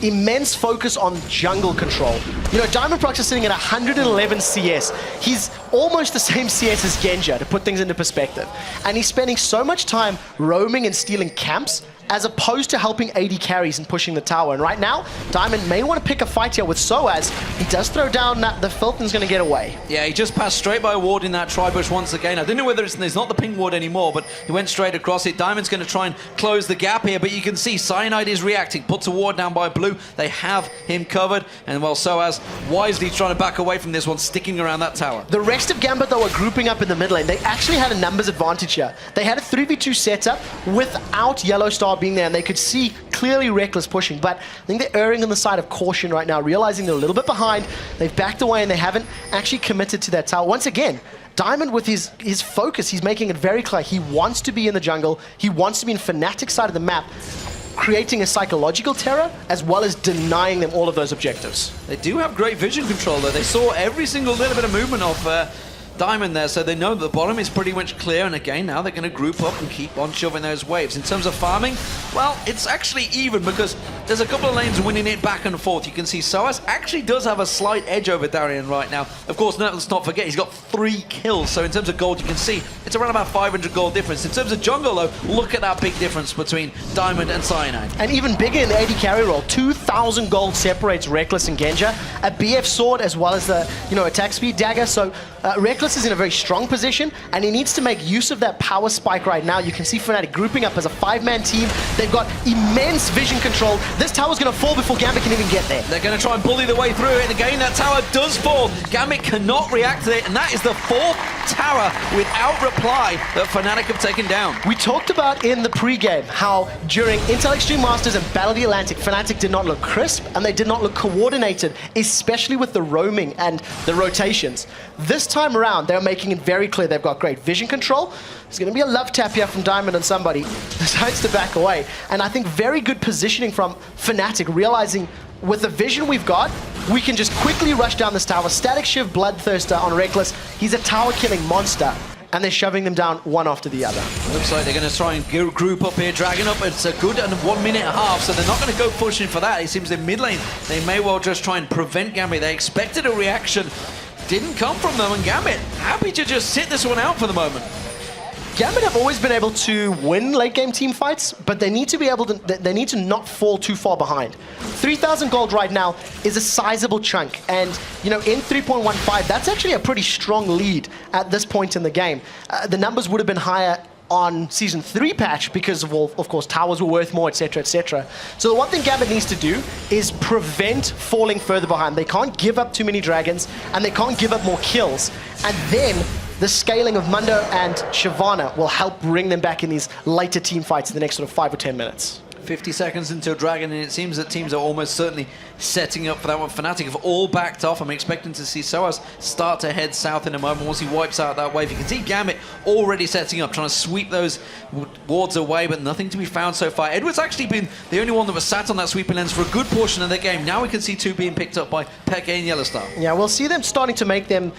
immense focus on jungle control. You know, Diamond Prox is sitting at 111 CS. He's almost the same CS as Genja, to put things into perspective. And he's spending so much time roaming and stealing camps as opposed to helping AD carries and pushing the tower. And right now, Diamond may want to pick a fight here with Soaz. He does throw down the Filton's going to get away. Yeah, he just passed straight by a ward in that tri-bush once again. I don't know whether it's not the ping ward anymore, but he went straight across it. Diamond's going to try and close the gap here, but you can see Cyanide is reacting. Puts a ward down by blue. They have him covered. And while Soaz wisely trying to back away from this one, sticking around that tower. The rest of Gambit, though, are grouping up in the mid lane. They actually had a numbers advantage here. They had a 3v2 setup without Yellowstar being there, and they could see clearly Reckless pushing, but I think they're erring on the side of caution right now, realizing they're a little bit behind. They've backed away and they haven't actually committed to that tower. Once again, Diamond with his focus, he's making it very clear. He wants to be in the jungle. He wants to be in Fnatic's side of the map, creating a psychological terror as well as denying them all of those objectives. They do have great vision control though. They saw every single little bit of movement of Diamond there, so they know the bottom is pretty much clear, and again, now they're going to group up and keep on shoving those waves. In terms of farming, well, it's actually even because there's a couple of lanes winning it back and forth. You can see Soas actually does have a slight edge over Darien right now. Of course, let's not forget, he's got 3 kills, so in terms of gold, you can see it's around about 500 gold difference. In terms of jungle, though, look at that big difference between Diamond and Cyanide. And even bigger in the AD carry role, 2,000 gold separates Reckless and Genja, a BF sword as well as the attack speed dagger. So Reckless is in a very strong position, and he needs to make use of that power spike right now. You can see Fnatic grouping up as a 5-man team. They've got immense vision control. This tower's going to fall before Gambit can even get there. They're going to try and bully their way through it, and again, that tower does fall. Gambit cannot react to it, and that is the 4th tower without reply that Fnatic have taken down. We talked about in the pregame how during Intel Extreme Masters and Battle of the Atlantic, Fnatic did not look crisp and they did not look coordinated, especially with the roaming and the rotations. This time around, they're making it very clear they've got great vision control. There's going to be a love tap here from Diamond and somebody decides to back away. And I think very good positioning from Fnatic, realizing with the vision we've got, we can just quickly rush down this tower. Static Shiv Bloodthirster on Reckless. He's a tower-killing monster. And they're shoving them down one after the other. Looks like they're going to try and group up here, dragging up. It's a good 1.5 minutes, so they're not going to go pushing for that. It seems in mid lane, they may well just try and prevent Gambit. They expected a reaction. Didn't come from them, and Gambit happy to just sit this one out for the moment. Gambit have always been able to win late game team fights, but they need to be able to, they need to not fall too far behind. 3,000 gold right now is a sizable chunk, and in 3.15, that's actually a pretty strong lead at this point in the game. The numbers would have been higher on Season 3 patch because of course, towers were worth more, etc., etc. So the one thing Gambit needs to do is prevent falling further behind. They can't give up too many dragons, and they can't give up more kills. And then the scaling of Mundo and Shyvana will help bring them back in these later team fights in the next sort of 5 or 10 minutes. 50 seconds until Dragon, and it seems that teams are almost certainly setting up for that one. Fnatic have all backed off. I'm expecting to see Soas start to head south in a moment once he wipes out that wave. You can see Gambit already setting up, trying to sweep those wards away, but nothing to be found so far. Edward's actually been the only one that was sat on that sweeping lens for a good portion of the game. Now we can see 2 being picked up by Peke and Yellowstar. Yeah, we'll see them starting to make them,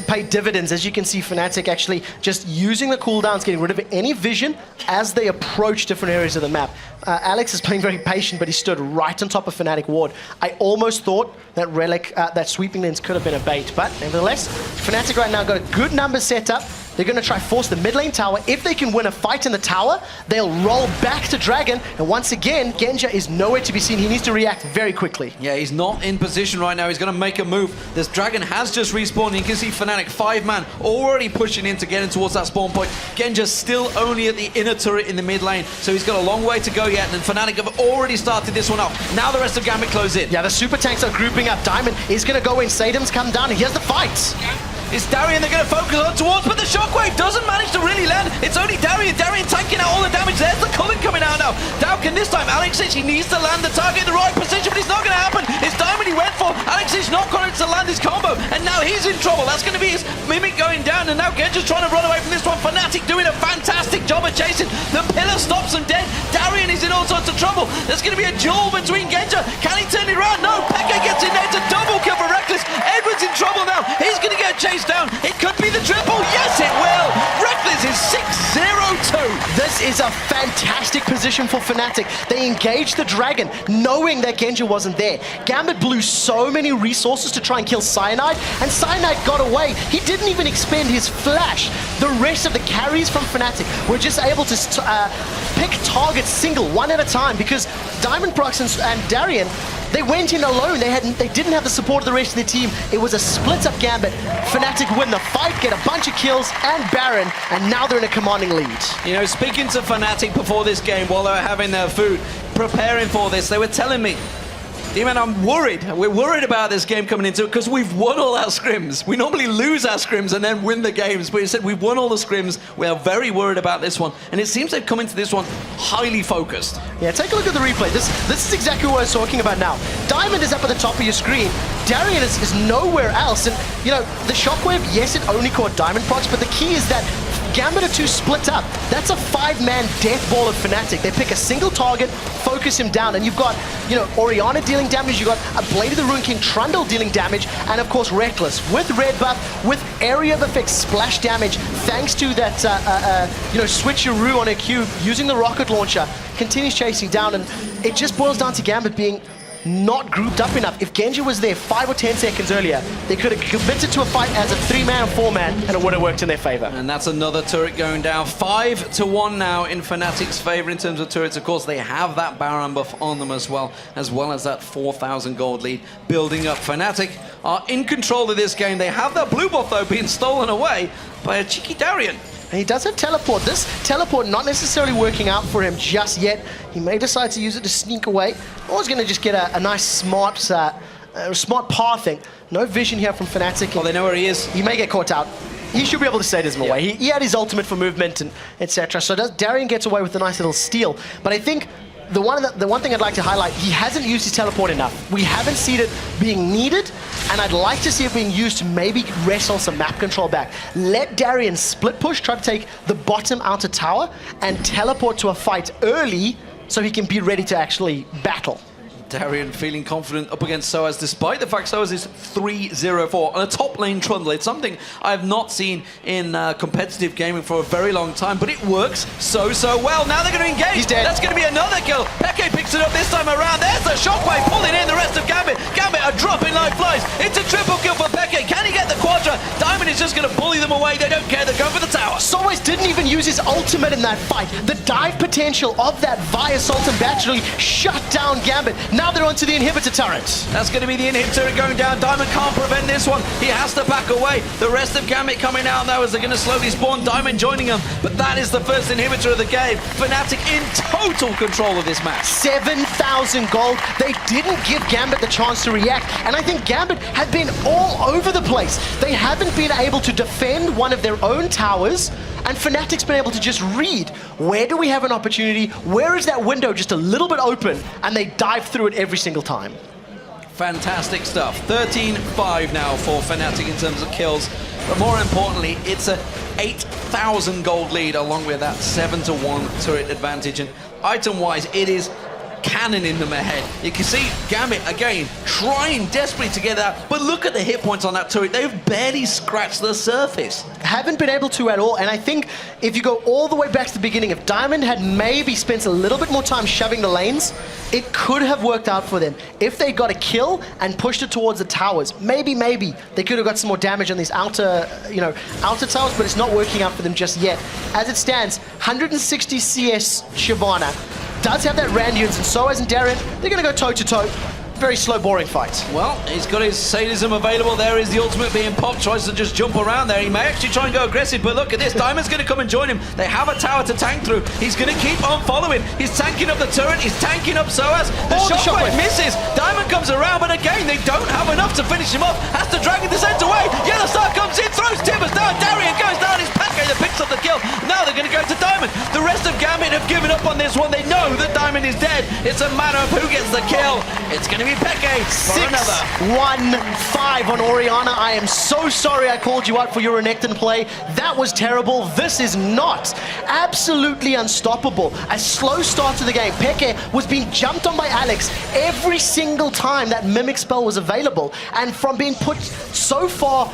pay dividends. As you can see, Fnatic actually just using the cooldowns, getting rid of any vision as they approach different areas of the map. Alex is playing very patient, but he stood right on top of Fnatic ward. I almost thought that Relic, that sweeping lens could have been a bait, but nevertheless, Fnatic right now got a good number set up. They're going to try force the mid lane tower. If they can win a fight in the tower, they'll roll back to Dragon. And once again, Genja is nowhere to be seen. He needs to react very quickly. Yeah, he's not in position right now. He's going to make a move. This Dragon has just respawned. You can see Fnatic, 5-man, already pushing in to get in towards that spawn point. Genja's still only at the inner turret in the mid lane, so he's got a long way to go yet. And Fnatic have already started this one off. Now the rest of Gambit close in. Yeah, the super tanks are grouping up. Diamond is going to go in. Sadum's come down, and here's the fight. It's Darien they're going to focus on towards, but the shockwave doesn't manage to really land. It's only Darien. Darien tanking out all the damage. There's the culling coming out now. Dowkin this time. Alexich, he needs to land the target in the right position, but it's not going to happen. It's Diamond he went for. Alexich not got it to land his combo, and now he's in trouble. That's going to be his Mimic going down, and now Genja's trying to run away from this one. Fnatic doing a fantastic job of chasing. The pillar stops him dead. Darien is in all sorts of trouble. There's going to be a duel between Genja. Can he turn it around? No. Peke gets in there. It's a double kill for Reckless. Edward's in trouble now. He's going to get chased down. It could be the triple. Yes, it will. Reckless is 6-0-2. This is a fantastic position for Fnatic. They engaged the Dragon, knowing that Genja wasn't there. Gambit blew so many resources to try and kill Cyanide, and Cyanide got away. He didn't even expend his flash. The rest of the carries from Fnatic were just able to pick targets single, one at a time, because Diamond Prox and Darien, they went in alone. They didn't have the support of the rest of the team. It was a split-up Gambit. Fnatic win the fight, get a bunch of kills and Baron, and now they're in a commanding lead. Speaking to Fnatic before this game, while they were having their food, preparing for this, they were telling me, D-Man, I'm worried. We're worried about this game coming into it because we've won all our scrims. We normally lose our scrims and then win the games, but he said we've won all the scrims. We are very worried about this one, and it seems they've come into this one highly focused. Yeah, take a look at the replay. This is exactly what I was talking about now. Diamond is up at the top of your screen. Darien is nowhere else, and the shockwave, yes, it only caught Diamond Prox, but the key is that Gambit are too split up. That's a 5-man death ball of Fnatic. They pick a single target, focus him down, and you've got, you know, Orianna dealing damage, you've got a Blade of the Ruin King Trundle dealing damage, and of course Reckless with red buff, with area of effect splash damage, thanks to that, you know, switcheroo on her Q, using the rocket launcher, continues chasing down, and it just boils down to Gambit being not grouped up enough. If Genji was there 5 or 10 seconds earlier, they could have committed to a fight as a 3-man or 4-man, and it would have worked in their favor. And that's another turret going down. 5-1 now in Fnatic's favor in terms of turrets. Of course, they have that Baron buff on them as well as that 4,000 gold lead building up. Fnatic are in control of this game. They have that blue buff, though, being stolen away by a cheeky Darien. And he does have teleport. This teleport not necessarily working out for him just yet. He may decide to use it to sneak away. Or he's going to just get a nice smart pathing. No vision here from Fnatic. Well, they know where he is. He may get caught out. He should be able to save him away. He had his ultimate for movement and etc. So Darien gets away with a nice little steal. But I think the one thing I'd like to highlight, he hasn't used his teleport enough. We haven't seen it being needed, and I'd like to see it being used to maybe wrestle some map control back. Let Darien split push, try to take the bottom outer tower, and teleport to a fight early so he can be ready to actually battle. Darien feeling confident up against Soaz, despite the fact Soaz is 3-0-4 on a top lane trundle. It's something I have not seen in competitive gaming for a very long time, but it works so well. Now they're going to engage. He's dead. That's going to be another kill. Peke picks it up this time around. There's the shockwave pulling in the rest of Gambit. Gambit are dropping like flies. It's a triple kill for Peke. Can he get the Quadra? Diamond is just going to bully them away. They don't care. They're going for the tower. Soaz didn't even use his ultimate in that fight. The dive potential of that Via Sultan actually shut down Gambit. Now they're onto the inhibitor turret. That's going to be the inhibitor going down. Diamond can't prevent this one. He has to back away. The rest of Gambit coming out now as they're going to slowly spawn. Diamond joining them. But that is the first inhibitor of the game. Fnatic in total control of this match. 7,000 gold. They didn't give Gambit the chance to react. And I think Gambit had been all over the place. They haven't been able to defend one of their own towers. And Fnatic's been able to just read, where do we have an opportunity? Where is that window just a little bit open? And they dive through it every single time. Fantastic stuff. 13-5 now for Fnatic in terms of kills. But more importantly, it's a 8,000 gold lead along with that 7-1 turret advantage. And item-wise, it is cannoning them ahead. You can see Gambit again trying desperately to get that, but look at the hit points on that turret. They've barely scratched the surface. Haven't been able to at all, and I think if you go all the way back to the beginning, if Diamond had maybe spent a little bit more time shoving the lanes, it could have worked out for them. If they got a kill and pushed it towards the towers, maybe they could have got some more damage on these outer towers, but it's not working out for them just yet. As it stands, 160 CS Shyvana does have that Randians, and Soaz and Darien, they're going to go toe-to-toe. Very slow, boring fight. Well, he's got his sadism available. There is the ultimate being popped. Tries to just jump around there. He may actually try and go aggressive, but look at this. Diamond's going to come and join him. They have a tower to tank through. He's going to keep on following. He's tanking up the turret. He's tanking up Soaz. The shockwave misses. Diamond comes around, but again, they don't have enough to finish him off. Has to drag the descent away. Yellow Star comes in, throws Timbers down. Darien goes down. It's Peke that picks up the kill. Now they're going to go to Diamond. The rest of Gambit have given up on this one. They know that Diamond is dead. It's a matter of who gets the kill. It's going to be Peke. 6-1-5 on Orianna. I am so sorry I called you out for your Renekton play. That was terrible. This is not. Absolutely unstoppable. A slow start to the game. Peke was being jumped on by Alex every single time that Mimic spell was available. And from being put so far,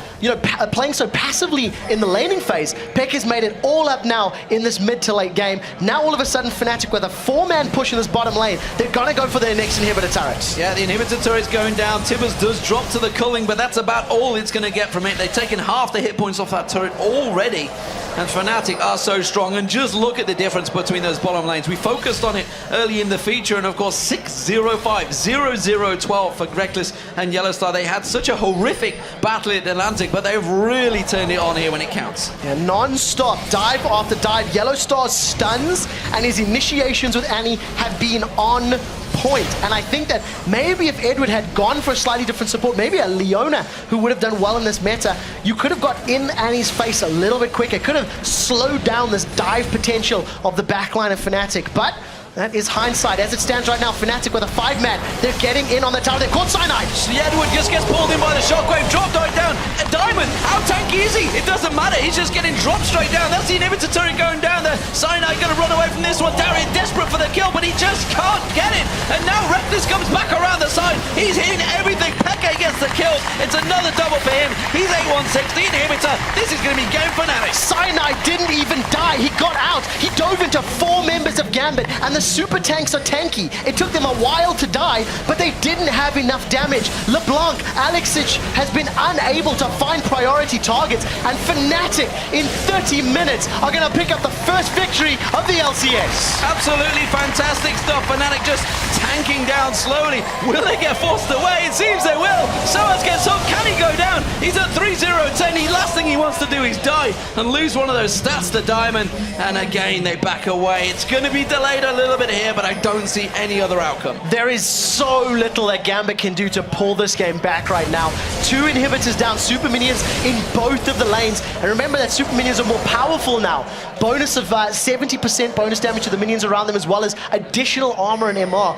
playing so passively in the laning phase, Peke's made it all up now in this mid to late game. Now all of a sudden Fnatic with a 4-man push in this bottom lane. They're going to go for their next inhibitor turret. Yeah, the inhibitor turret's going down. Tibbers does drop to the culling, but that's about all it's going to get from it. They've taken half the hit points off that turret already. And Fnatic are so strong. And just look at the difference between those bottom lanes. We focused on it early in the feature, and of course 6-0-5, 0-0-12 for Reckless and Yellow Star. They had such a horrific battle at Atlantic, but they've really turned it on here when it counts. Yeah, non-stop, dive after dive. Yellow Star's stuns and his initiations with Annie have been on point. And I think that maybe if Edward had gone for a slightly different support, maybe a Leona who would have done well in this meta, you could have got in Annie's face a little bit quicker, could have slowed down this dive potential of the backline of Fnatic. But that is hindsight. As it stands right now, Fnatic with a 5-man. They're getting in on the tower. They've caught Cyanide. The Edward just gets pulled in by the shockwave, dropped right down. And Diamond Diamond, how tanky is he? It doesn't matter, he's just getting dropped straight down. That's the inhibitor turret going down there. Cyanide gonna run away from this one. Darian desperate for the kill, but he just can't get it. And now Reckless comes back around the side. He's hitting everything. Peke gets the kill. It's another double for him. He's 816, the inhibitor. This is gonna be game Fnatic. Cyanide didn't even die. He got out. He dove into 4 members of Gambit, and the super tanks are tanky. It took them a while to die, but they didn't have enough damage. LeBlanc, Alexic has been unable to find priority targets, and Fnatic in 30 minutes are going to pick up the first victory of the LCS. Absolutely fantastic stuff. Fnatic just tanking down slowly. Will they get forced away? It seems they will. Soaz gets up. Can he go down? He's at 3-0-10. The last thing he wants to do is die and lose one of those stats to Diamond. And again, they back away. It's going to be delayed a little bit here, but I don't see any other outcome. There is so little that Gambit can do to pull this game back right now. 2 inhibitors down, super minions in both of the lanes. And remember that super minions are more powerful now. Bonus of 70% bonus damage to the minions around them, as well as additional armor and MR.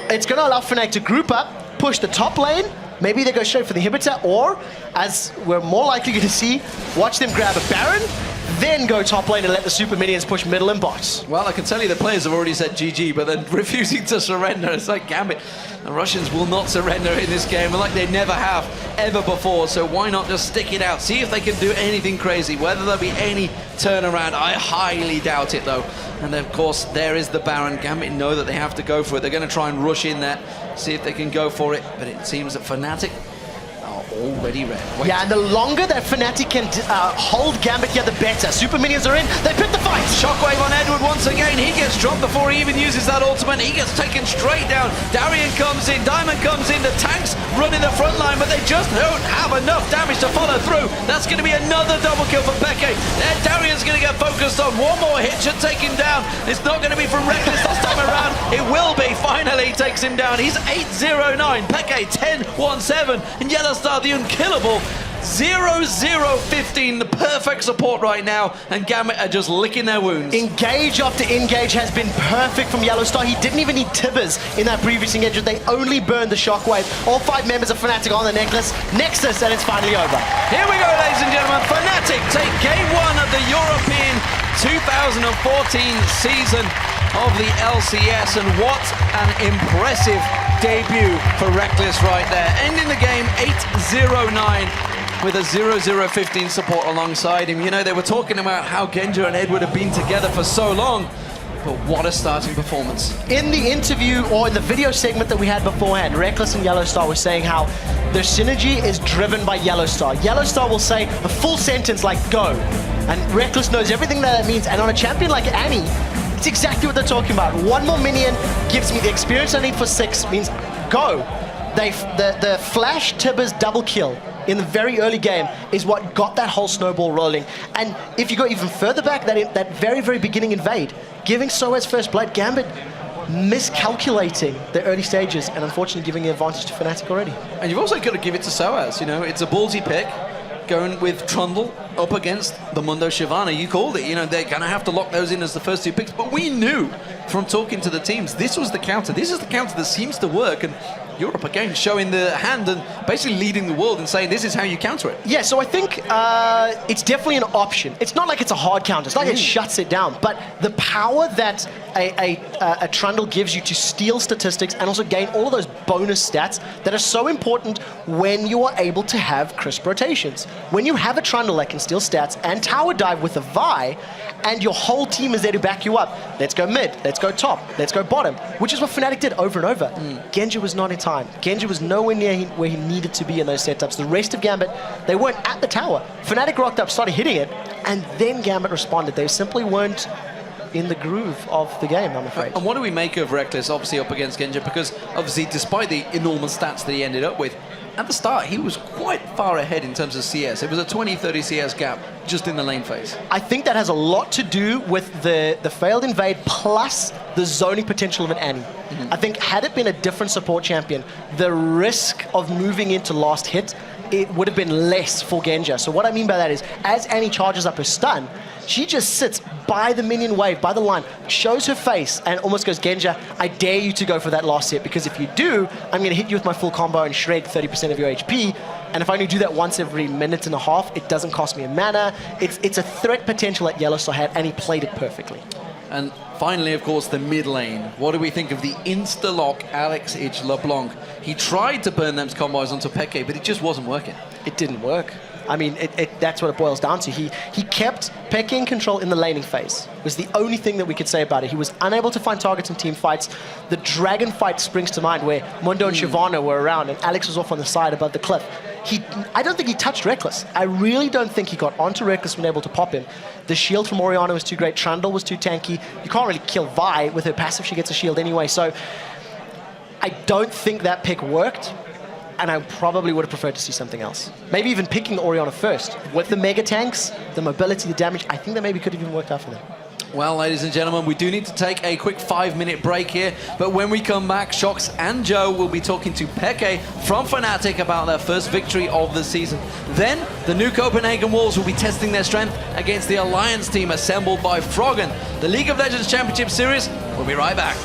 It's going to allow Fnatic to group up, push the top lane. Maybe they go straight for the inhibitor, or, as we're more likely going to see, watch them grab a Baron, then go top lane and let the super minions push middle and bot. Well, I can tell you the players have already said GG, but then refusing to surrender. It's like Gambit. The Russians will not surrender in this game, like they never have ever before. So why not just stick it out? See if they can do anything crazy. Whether there'll be any turnaround, I highly doubt it though. And then, of course, there is the Baron. Gambit know that they have to go for it. They're going to try and rush in there, see if they can go for it. But it seems that Fnatic are already ready. Wait. Yeah, and the longer that Fnatic can hold Gambit here, the better. Super minions are in. They pick the fight. Shockwave on Edward once again. He gets dropped before he even uses that ultimate. He gets taken straight down. Darian comes in. Diamond comes in. The tanks run in the front line, but they just don't have enough damage to follow through. That's going to be another double kill for Peke. There, Darian's going to get focused on. One more hit should take him down. It's not going to be from Reckless this time around. It will be. Finally takes him down. He's 8-0-9. Peke 10-1-7. And Yellowstar, the unkillable, 0-0-15, the perfect support right now, and Gambit are just licking their wounds. Engage after engage has been perfect from Yellowstar. He didn't even need Tibbers in that previous engage. They only burned the Shockwave. All 5 members of Fnatic on the Nexus, and it's finally over. Here we go, ladies and gentlemen. Fnatic take game 1 of the European 2014 season of the LCS, and what an impressive debut for Reckless right there. Ending the game 8-0-9 with a 0-0-15 support alongside him. You know, they were talking about how Genja and Edward have been together for so long, but what a starting performance. In the interview, or in the video segment that we had beforehand, Reckless and Yellowstar were saying how their synergy is driven by Yellowstar. Yellowstar will say a full sentence like, go. And Reckless knows everything that means, and on a champion like Annie, it's exactly what they're talking about. 1 more minion gives me the experience I need for 6, means go. The Flash Tibbers double kill in the very early game is what got that whole snowball rolling. And if you go even further back, that very, very beginning invade, giving Soaz first blood, Gambit miscalculating the early stages and unfortunately giving the advantage to Fnatic already. And you've also got to give it to Soaz, you know, it's a ballsy pick. Going with Trundle up against the Mundo Shyvana. You called it, you know, they're going to have to lock those in as the first 2 picks, but we knew from talking to the teams, this was the counter. This is the counter that seems to work, and Europe again showing the hand and basically leading the world and saying this is how you counter it. Yeah, so I think it's definitely an option. It's not like it's a hard counter. It's not like it shuts it down, but the power that a Trundle gives you to steal statistics and also gain all of those bonus stats that are so important when you are able to have crisp rotations. When you have a Trundle that can steal stats and tower dive with a Vi, and your whole team is there to back you up. Let's go mid, let's go top, let's go bottom, which is what Fnatic did over and over. Genja was not in time. Genja was nowhere near where he needed to be in those setups. The rest of Gambit, they weren't at the tower. Fnatic rocked up, started hitting it, and then Gambit responded. They simply weren't in the groove of the game, I'm afraid. And what do we make of Reckless, obviously up against Genja? Because obviously, despite the enormous stats that he ended up with, at the start, he was quite far ahead in terms of CS. It was a 20-30 CS gap just in the lane phase. I think that has a lot to do with the failed invade plus the zoning potential of an Annie. I think had it been a different support champion, the risk of moving into last hit, it would have been less for Genja. So what I mean by that is, as Annie charges up her stun, she just sits by the minion wave, by the line, shows her face, and almost goes, Genja, I dare you to go for that last hit, because if you do, I'm going to hit you with my full combo and shred 30% of your HP. And if I only do that once every minute and a half, it doesn't cost me a mana. It's a threat potential that Yellowstar had, and he played it perfectly. And finally, of course, the mid lane. What do we think of the insta-lock Alex Itch LeBlanc? He tried to burn them's combos onto Peke, but it just wasn't working. It didn't work. I mean, that's what it boils down to. He kept Peke in control in the laning phase. Was the only thing that we could say about it. He was unable to find targets in team fights. The dragon fight springs to mind where Mundo and Shyvana were around and Alex was off on the side above the cliff. I don't think he touched Reckless. I really don't think he got onto Reckless when able to pop him. The shield from Orianna was too great. Trundle was too tanky. You can't really kill Vi. With her passive, she gets a shield anyway. So I don't think that pick worked. And I probably would have preferred to see something else. Maybe even picking Orianna first. With the mega tanks, the mobility, the damage, I think that maybe could have even worked out for them. Well, ladies and gentlemen, we do need to take a quick 5-minute break here. But when we come back, Shox and Joe will be talking to Peke from Fnatic about their first victory of the season. Then, the new Copenhagen Wolves will be testing their strength against the Alliance team assembled by Froggen. The League of Legends Championship Series, we'll be right back.